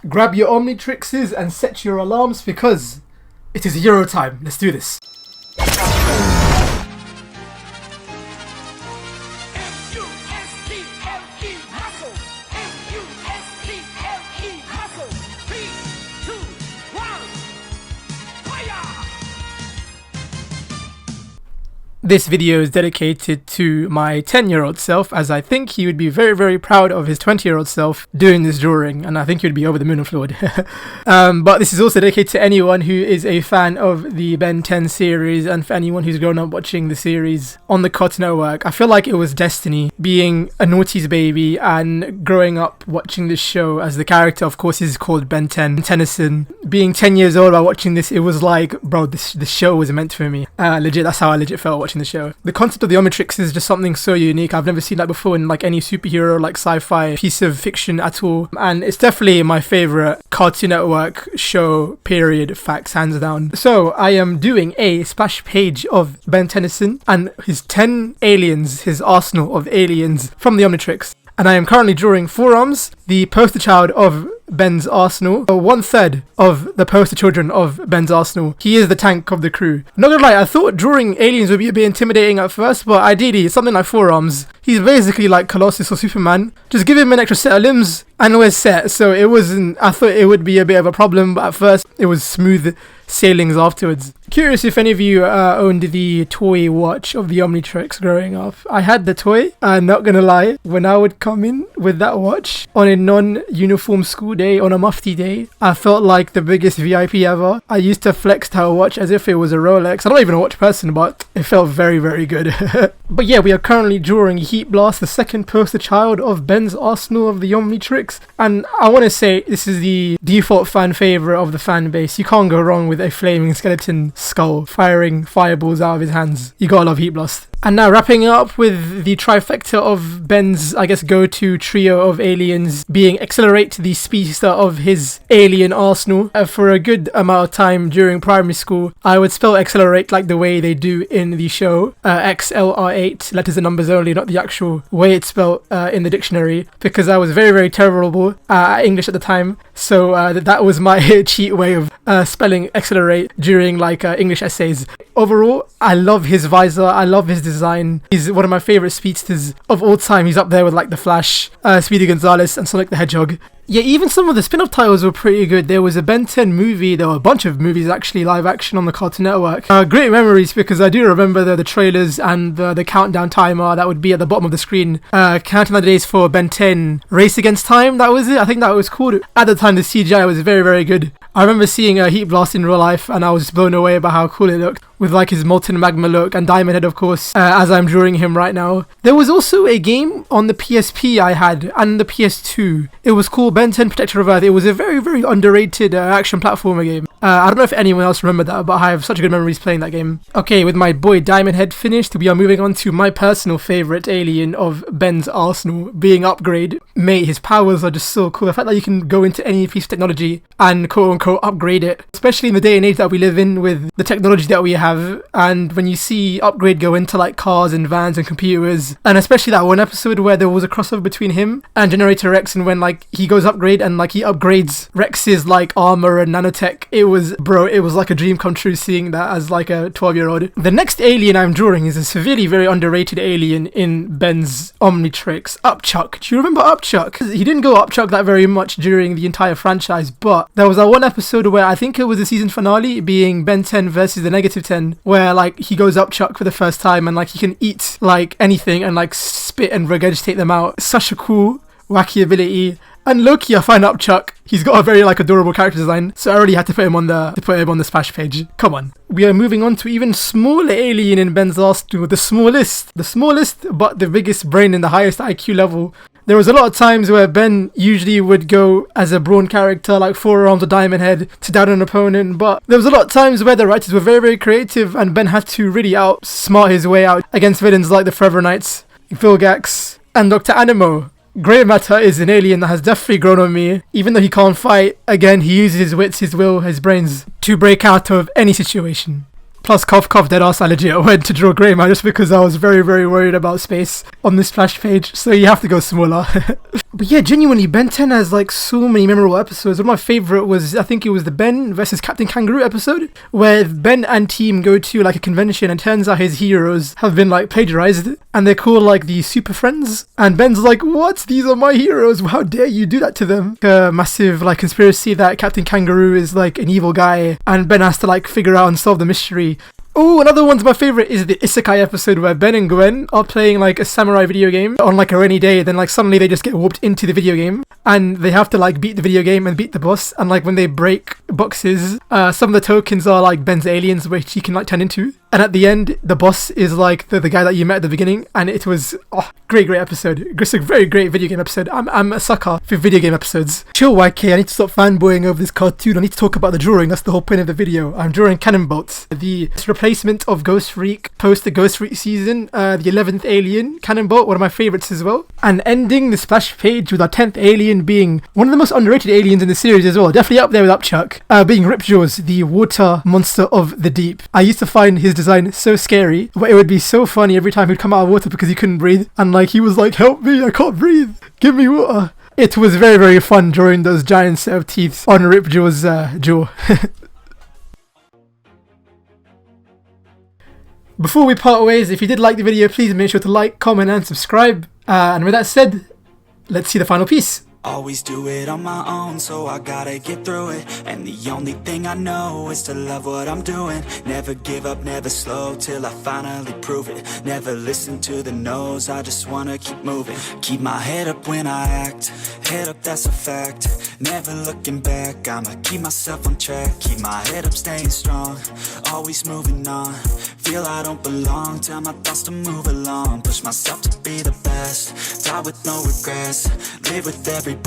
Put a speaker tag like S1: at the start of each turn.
S1: Grab your Omnitrixes and set your alarms because it is Euro time. Let's do this. This video is dedicated to my 10-year-old self, as I think he would be very, very proud of his 20-year-old self doing this drawing, and I think he would be over the moon applaud. But this is also dedicated to anyone who is a fan of the Ben 10 series, and for anyone who's grown up watching the series on the Cartoon Network. I feel like it was destiny, being a naughty's baby and growing up watching this show, as the character, of course, is called Ben 10, Tennyson. Being 10 years old while watching this, it was like, bro, this show was meant for me. Legit, that's how I legit felt watching the show. The concept of the Omnitrix is just something so unique. I've never seen that before in like any superhero, like sci-fi piece of fiction at all, and it's definitely my favorite Cartoon Network show, period, facts, hands down. So I am doing a splash page of Ben Tennyson and his 10 aliens, his arsenal of aliens from the Omnitrix. And I am currently drawing forearms, the poster child of Ben's arsenal, 1/3 of the poster children of Ben's arsenal. He is the tank of the crew. Not gonna lie, I thought drawing aliens would be a bit intimidating at first, but ideally something like forearms. He's basically like Colossus or Superman. Just give him an extra set of limbs and we're set. So it wasn't, I thought it would be a bit of a problem, but at first it was smooth sailings afterwards. Curious if any of you owned the toy watch of the Omnitrix growing up. I had the toy, and not gonna lie, when I would come in with that watch on a non-uniform school day, on a mufti day, I felt like the biggest VIP ever. I used to flex that watch as if it was a Rolex. I'm not even a watch person, but it felt very, very good. But yeah, we are currently drawing Heat Blast, the second poster child of Ben's arsenal of the Omnitrix. And I want to say this is the default fan favorite of the fan base. You can't go wrong with a flaming skeleton skull firing fireballs out of his hands. You gotta love Heat Blast. And now wrapping up with the trifecta of Ben's, I guess, go-to trio of aliens being Accelerate, the speedster of his alien arsenal. For a good amount of time during primary school, I would spell Accelerate like the way they do in the show. XLR8, letters and numbers only, not the actual way it's spelled in the dictionary, because I was very, very terrible at English at the time. So that was my cheat way of spelling Accelerate during like English essays. Overall, I love his visor, I love his design. He's one of my favorite speedsters of all time. He's up there with like the Flash, Speedy Gonzales, and Sonic the Hedgehog. Yeah, even some of the spin-off titles were pretty good. There was a Ben 10 movie, there were a bunch of movies actually live action on the Cartoon Network. Great memories, because I do remember the trailers and the countdown timer that would be at the bottom of the screen, counting the days for Ben 10 Race Against Time, that was it. I think that was called. At the time the CGI was very, very good. I remember seeing Heat Blast in real life and I was blown away by how cool it looked, with like his molten magma look, and Diamond Head, of course, as I'm drawing him right now. There was also a game on the PSP I had, and the PS2. It was called Ben 10 Protector of Earth. It was a very, very underrated action platformer game. I don't know if anyone else remembered that, but I have such good memories playing that game. Okay, with my boy Diamond Head finished, we are moving on to my personal favourite alien of Ben's arsenal, being Upgrade. Mate, his powers are just so cool. The fact that you can go into any piece of technology and quote-unquote upgrade it, especially in the day and age that we live in with the technology that we have. And when you see Upgrade go into like cars and vans and computers, and especially that one episode where there was a crossover between him and Generator Rex, and when like he goes Upgrade and like he upgrades Rex's like armor and nanotech, it was like a dream come true seeing that as like a 12-year-old. The next alien I'm drawing is a severely very underrated alien in Ben's Omnitrix, Upchuck. Do you remember Upchuck? He didn't go Upchuck that very much during the entire franchise, but there was that one episode where I think it was the season finale, being Ben 10 versus the Negative 10, where like he goes Upchuck for the first time and like he can eat like anything and like spit and regurgitate them out. Such a cool, wacky ability. And low-key, I find Upchuck, he's got a very like adorable character design, so I already had to put him on the splash page. Come on. We are moving on to even smaller alien in Ben's arsenal, the smallest, but the biggest brain and the highest IQ level. There was a lot of times where Ben usually would go as a brawn character like Forearms or Diamond Head to down an opponent, but there was a lot of times where the writers were very, very creative and Ben had to really outsmart his way out against villains like the Forever Knights, Vilgax, and Dr. Animo. Grey Matter is an alien that has definitely grown on me. Even though he can't fight, again, he uses his wits, his will, his brains to break out of any situation. Plus, cough cough dead ass, I legit went to draw Grey Man just because I was very, very worried about space on this splash page. So you have to go smaller. But yeah, genuinely, Ben 10 has like so many memorable episodes. One of my favorite was, I think it was the Ben versus Captain Kangaroo episode, where Ben and team go to like a convention and turns out his heroes have been like plagiarized and they're called like the Super Friends. And Ben's like, what? These are my heroes. How dare you do that to them? A massive like conspiracy that Captain Kangaroo is like an evil guy and Ben has to like figure out and solve the mystery. Oh, another one's my favorite is the Isekai episode where Ben and Gwen are playing like a samurai video game on like a rainy day. Then like suddenly they just get warped into the video game and they have to like beat the video game and beat the boss. And like when they break boxes, some of the tokens are like Ben's aliens, which he can like turn into. And at the end, the boss is like the guy that you met at the beginning. And it was, great episode. It's a very great video game episode. I'm a sucker for video game episodes. Chill, YK, I need to stop fanboying over this cartoon. I need to talk about the drawing. That's the whole point of the video. I'm drawing Cannon Bolts, the replacement of Ghost Freak post the Ghost Freak season, the 11th alien, Cannon Bolt, one of my favorites as well. And ending the splash page with our 10th alien being one of the most underrated aliens in the series as well. Definitely up there with Upchuck, being Ripjaws, the water monster of the deep. I used to find his design so scary, but it would be so funny every time he'd come out of water because he couldn't breathe, and like he was like, help me, I can't breathe, give me water. It was very, very fun drawing those giant set of teeth on Ripjaw's jaw. Before we part ways, if you did like the video, please make sure to like, comment and subscribe. And with that said, let's see the final piece.
S2: Always do it on my own, so I gotta get through it. And the only thing I know is to love what I'm doing. Never give up, never slow, till I finally prove it. Never listen to the no's, I just wanna keep moving. Keep my head up when I act, head up, that's a fact. Never looking back, I'ma keep myself on track. Keep my head up, staying strong, always moving on. Feel I don't belong, tell my thoughts to move along. Push myself to be the best, die with no regrets, live with every breath.